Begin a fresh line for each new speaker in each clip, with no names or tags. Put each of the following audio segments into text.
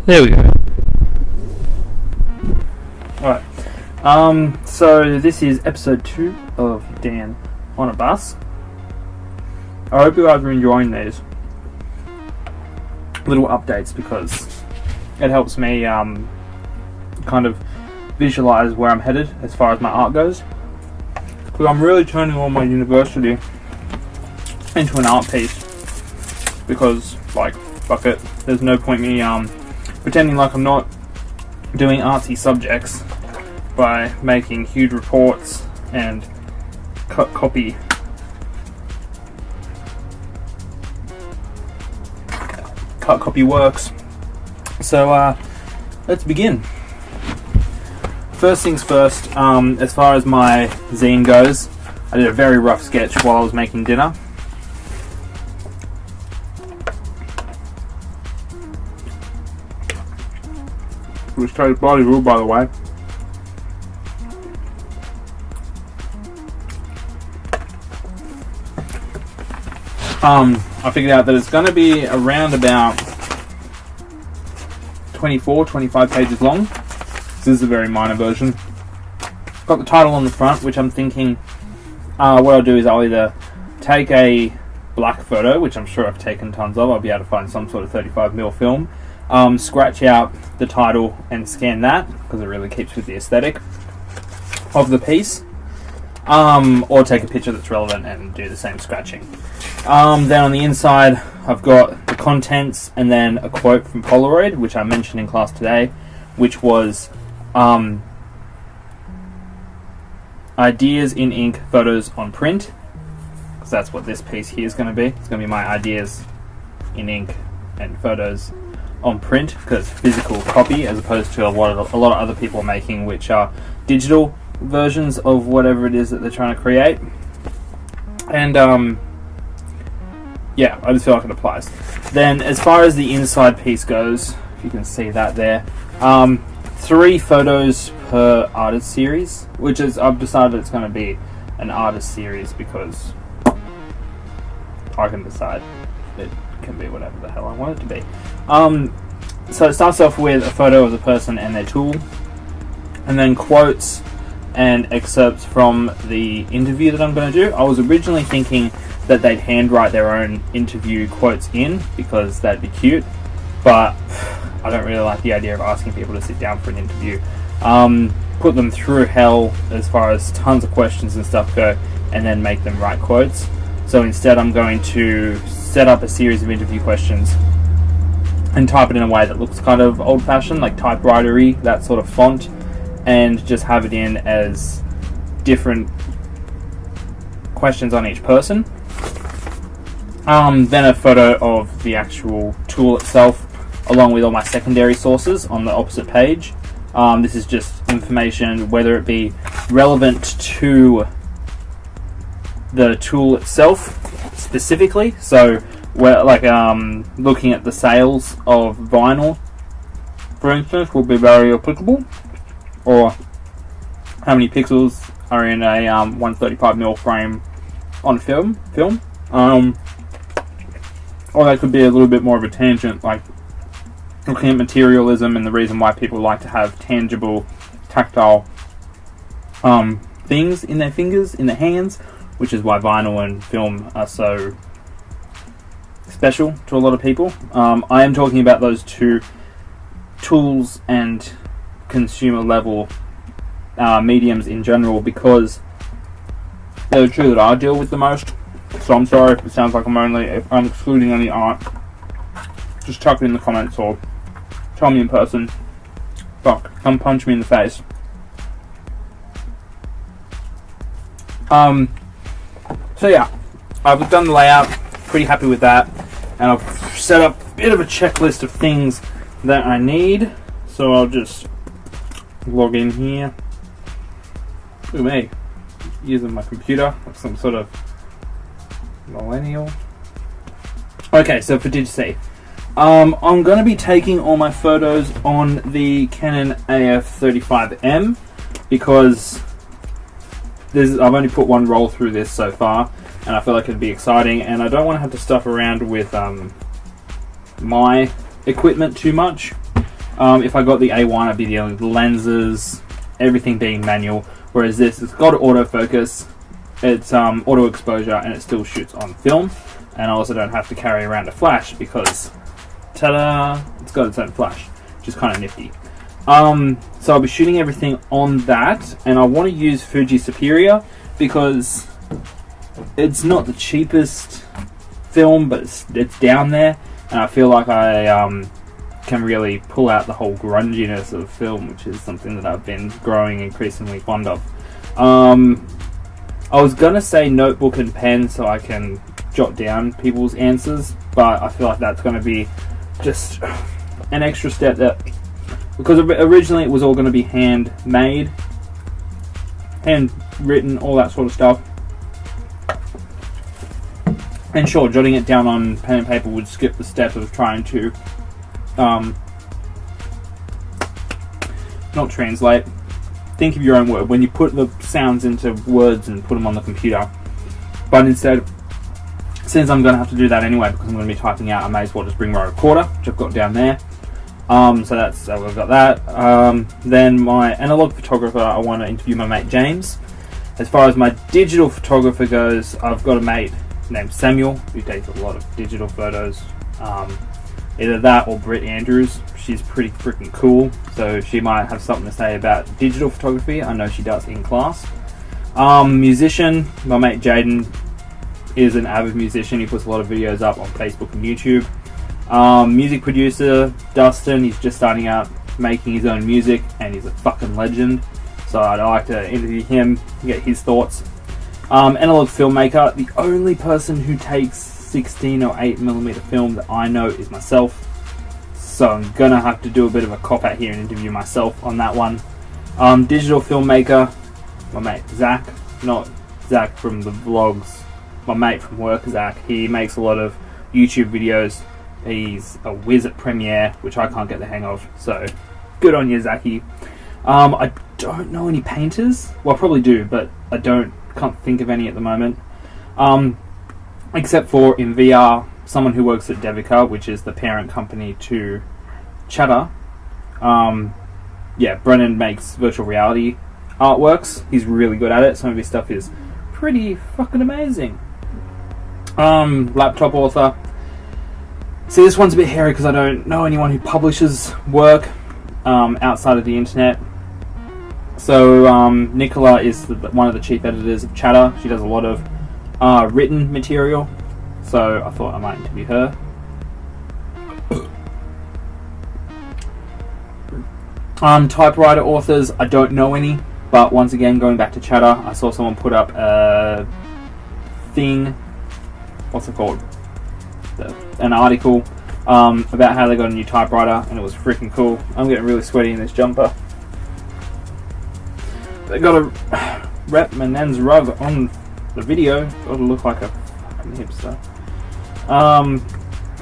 There we go.
Alright. So this is episode 2 of Dan on a Bus. I hope you guys are enjoying these little updates because it helps me kind of visualize where I'm headed as far as my art goes. Because I'm really turning all my university into an art piece. Because, like, fuck it. There's no point me pretending like I'm not doing artsy subjects by making huge reports and cut copy works. So let's begin. First things first, as far as my zine goes, I did a very rough sketch while I was making dinner. Which tastes bloody good, by the way. I figured out that it's going to be around about 25 pages long. This is a very minor version. Got the title on the front, which I'm thinking what I'll do is I'll either take a black photo, which I'm sure I've taken tons of. I'll be able to find some sort of 35mm film. Scratch out the title and scan that because it really keeps with the aesthetic of the piece, or take a picture that's relevant and do the same scratching. Then on the inside I've got the contents and then a quote from Polaroid, which I mentioned in class today, which was ideas in ink, photos on print, because that's what this piece here is going to be. It's going to be my ideas in ink and photos on print, because physical copy as opposed to a lot of other people are making, which are digital versions of whatever it is that they're trying to create. And yeah, I just feel like it applies. Then as far as the inside piece goes, if you can see that there, 3 photos per artist series, which is, I've decided it's going to be an artist series because I can decide it can be whatever the hell I want it to be. So it starts off with a photo of the person and their tool, and then quotes and excerpts from the interview that I'm going to do. I was originally thinking that they'd handwrite their own interview quotes in because that'd be cute, but I don't really like the idea of asking people to sit down for an interview. Put them through hell as far as tons of questions and stuff go, and then make them write quotes. So instead I'm going to set up a series of interview questions and type it in a way that looks kind of old-fashioned, like typewriter-y, that sort of font, and just have it in as different questions on each person. Then a photo of the actual tool itself, along with all my secondary sources on the opposite page. This is just information, whether it be relevant to the tool itself specifically. So, looking at the sales of vinyl, for instance, will be very applicable. Or how many pixels are in a 135mm frame on film. Or that could be a little bit more of a tangent, like looking at materialism and the reason why people like to have tangible, tactile things in their fingers, in their hands, which is why vinyl and film are so special to a lot of people. I am talking about those two tools and consumer level mediums in general because they're the two that I deal with the most. So I'm sorry if it sounds like I'm excluding any art. Just chuck it in the comments or tell me in person. Fuck, come punch me in the face. So yeah, I've done the layout, pretty happy with that, and I've set up a bit of a checklist of things that I need. So I'll just log in here. Look at me, using my computer like some sort of millennial. Okay, so for Dig-C, I'm going to be taking all my photos on the Canon AF35M because I've only put one roll through this so far, and I feel like it'd be exciting, and I don't want to have to stuff around with my equipment too much. If I got the A1, I'd be dealing with lenses, everything being manual. Whereas this, it's got autofocus, it's auto exposure, and it still shoots on film. And I also don't have to carry around a flash because, ta-da, it's got its own flash, which is kind of nifty. So I'll be shooting everything on that, and I want to use Fuji Superior because it's not the cheapest film, but it's down there, and I feel like I can really pull out the whole grunginess of film, which is something that I've been growing increasingly fond of. I was gonna say notebook and pen so I can jot down people's answers, but I feel like that's gonna be just an extra step that, because originally it was all gonna be handmade, handwritten, all that sort of stuff. And sure, jotting it down on pen and paper would skip the step of trying to not translate. Think of your own word when you put the sounds into words and put them on the computer. But instead, since I'm going to have to do that anyway because I'm going to be typing out, I may as well just bring my recorder, which I've got down there. So that's we've got that. Then my analog photographer, I want to interview my mate James. As far as my digital photographer goes, I've got a mate named Samuel who takes a lot of digital photos. Either that or Britt Andrews. She's pretty freaking cool, so she might have something to say about digital photography. I know she does in class. Musician, my mate Jaden is an avid musician. He puts a lot of videos up on Facebook and YouTube. Music producer, Dustin, he's just starting out making his own music, and he's a fucking legend. So I'd like to interview him, get his thoughts. Analog filmmaker, the only person who takes 16 or 8mm film that I know is myself. So I'm gonna have to do a bit of a cop-out here and interview myself on that one. Digital filmmaker, my mate Zach, not Zach from the vlogs, my mate from work Zach. He makes a lot of YouTube videos. He's a whiz at Premiere, which I can't get the hang of, so good on you, Zachy. I don't know any painters. Well, I probably do, but I can't think of any at the moment. Except for in VR, someone who works at Devika, which is the parent company to Chatter. Brennan makes virtual reality artworks. He's really good at it. Some of his stuff is pretty fucking amazing. Laptop author. See, this one's a bit hairy because I don't know anyone who publishes work outside of the internet. So Nicola is one of the chief editors of Chatter. She does a lot of written material, so I thought I might interview her. Typewriter authors, I don't know any, but once again, going back to Chatter, I saw someone put up a thing, what's it called? An article about how they got a new typewriter, and it was freaking cool. I'm getting really sweaty in this jumper. They got a Rep Manen's rug on the video. Got to look like a fucking hipster.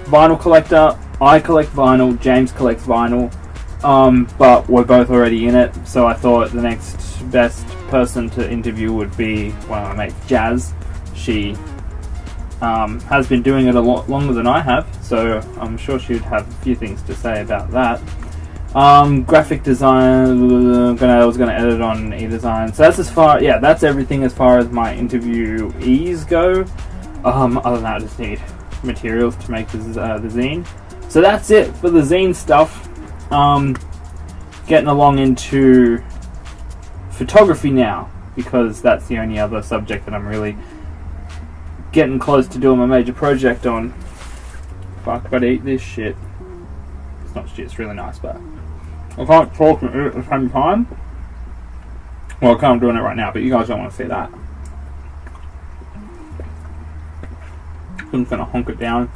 Vinyl collector. I collect vinyl. James collects vinyl. But we're both already in it, so I thought the next best person to interview would be one of my mates, Jazz. She has been doing it a lot longer than I have, so I'm sure she'd have a few things to say about that. Graphic design, I was gonna edit on eDesign. So that's that's everything as far as my interviewees go. Other than that, I just need materials to make the zine. So that's it for the zine stuff. Getting along into photography now, because that's the only other subject that I'm really getting close to doing my major project on. Fuck, gotta eat this shit. It's not shit, it's really nice, but I can't talk and eat at the same time. Well, I can't doing it right now, but you guys don't want to see that. I'm gonna honk it down.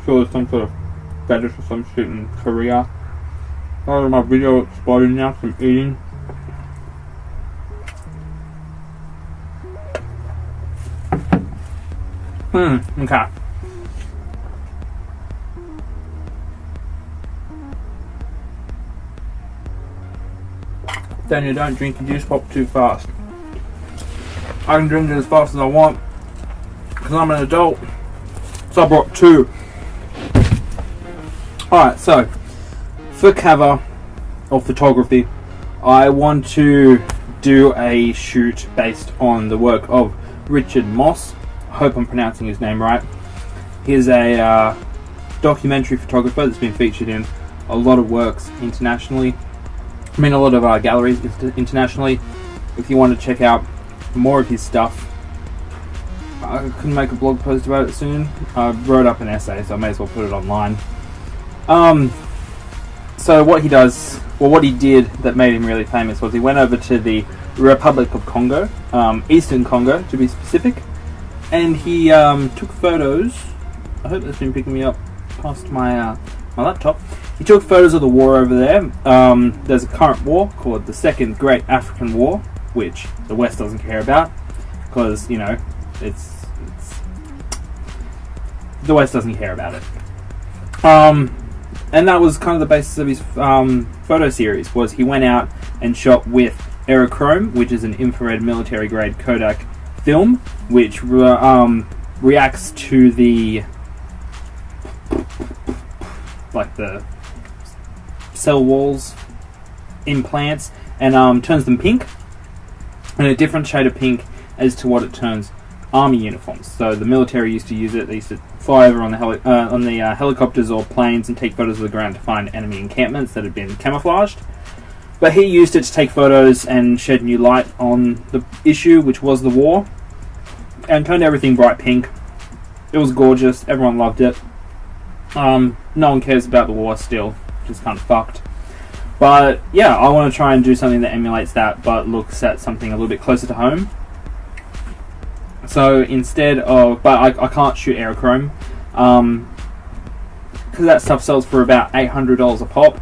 Sure, there's some sort of fetish or some shit in Korea. Part of my video exploding now from eating. Okay. Daniel, don't drink your juice pop too fast. I can drink it as fast as I want because I'm an adult. So I brought 2. Alright, so for cover or photography, I want to do a shoot based on the work of Richard Moss. I hope I'm pronouncing his name right. He's a documentary photographer that's been featured in a lot of works internationally. I mean, a lot of galleries internationally. If you want to check out more of his stuff, I can make a blog post about it soon. I wrote up an essay, so I may as well put it online. So what he does, what he did that made him really famous was he went over to the Republic of Congo, Eastern Congo to be specific, and he took photos. I hope that's been picking me up past my laptop. He took photos of the war over there. There's a current war called the Second Great African War, which the West doesn't care about because, you know, it's the West doesn't care about it. And that was kind of the basis of his photo series. Was he went out and shot with aerochrome, which is an infrared military grade Kodak film, which reacts to the cell walls in plants and turns them pink, and a different shade of pink as to what it turns army uniforms. So the military used to use it. They used to fly over on the helicopters or planes and take photos of the ground to find enemy encampments that had been camouflaged. But he used it to take photos and shed new light on the issue, which was the war, and turned everything bright pink. It was gorgeous. Everyone loved it. No one cares about the war still, which is kind of fucked. But yeah, I want to try and do something that emulates that, but looks at something a little bit closer to home. So instead of, but I can't shoot aerochrome, because that stuff sells for about $800 a pop.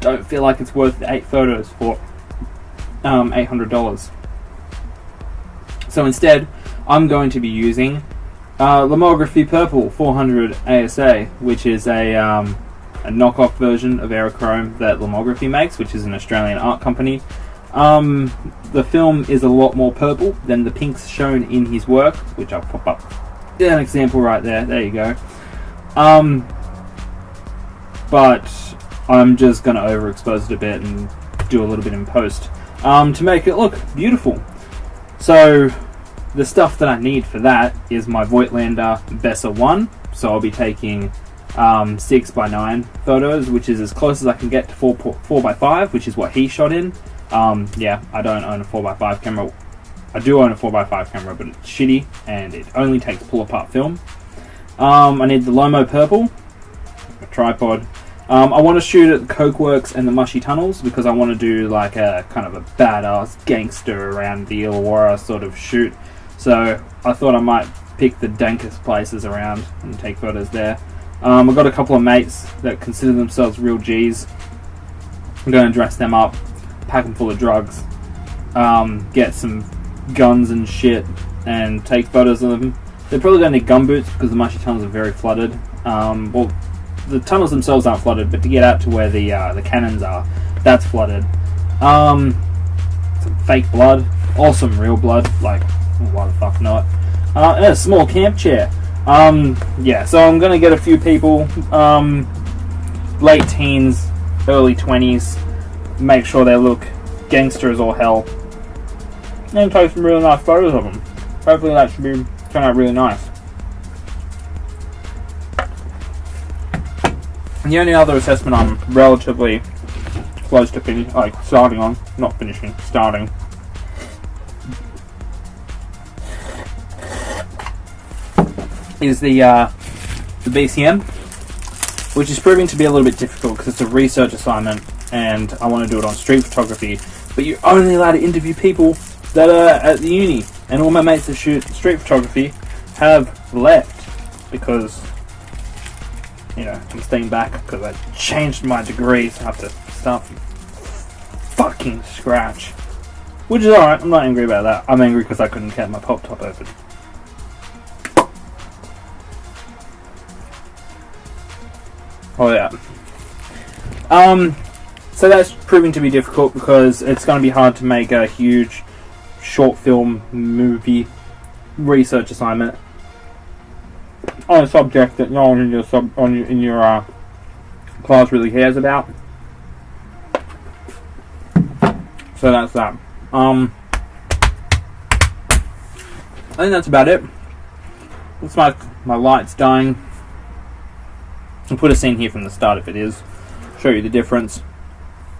Don't feel like it's worth the 8 photos for $800. So instead, I'm going to be using Lomography Purple 400 ASA, which is a knockoff version of aerochrome that Lomography makes, which is an Australian art company. The film is a lot more purple than the pinks shown in his work, which I'll pop up. An example right there. There you go. But I'm just going to overexpose it a bit and do a little bit in post to make it look beautiful. So the stuff that I need for that is my Voigtlander Bessa 1. So I'll be taking 6x9 photos, which is as close as I can get to 4x5, which is what he shot in. Yeah, I don't own a 4x5 camera. I do own a 4x5 camera, but it's shitty and it only takes pull-apart film. I need the Lomo Purple, a tripod. I want to shoot at the Cokeworks and the Mushy Tunnels because I want to do like a kind of a badass gangster around the Illawarra sort of shoot. So I thought I might pick the dankest places around and take photos there. I've got a couple of mates that consider themselves real G's. I'm going to dress them up, pack them full of drugs, get some guns and shit, and take photos of them. They're probably going to need gumboots because the Mushy Tunnels are very flooded. Well, the tunnels themselves aren't flooded, but to get out to where the cannons are, that's flooded. Some fake blood, or some real blood, like, why the fuck not? And a small camp chair. Yeah, so I'm going to get a few people, late teens, early 20s, make sure they look gangster as all hell, and take some really nice photos of them. Hopefully that should turn out really nice. The only other assessment I'm relatively close to starting on, not finishing, starting, is the BCM, which is proving to be a little bit difficult because it's a research assignment and I want to do it on street photography, but you're only allowed to interview people that are at the uni, and all my mates that shoot street photography have left because, you know, I'm staying back because I changed my degrees. I have to start from fucking scratch, which is alright. I'm not angry about that. I'm angry because I couldn't get my pop top open. Oh yeah. So that's proving to be difficult because it's going to be hard to make a huge short film movie research assignment on a subject that no one in your class really cares about. So that's that. I think that's about it. Looks like my light's dying. I'll put a scene here from the start if it is. Show you the difference.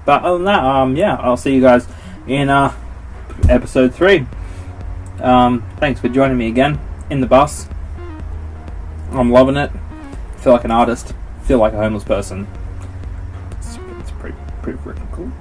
But other than that, yeah, I'll see you guys in episode 3. Thanks for joining me again in the bus. I'm loving it. I feel like an artist. I feel like a homeless person. It's pretty freaking cool.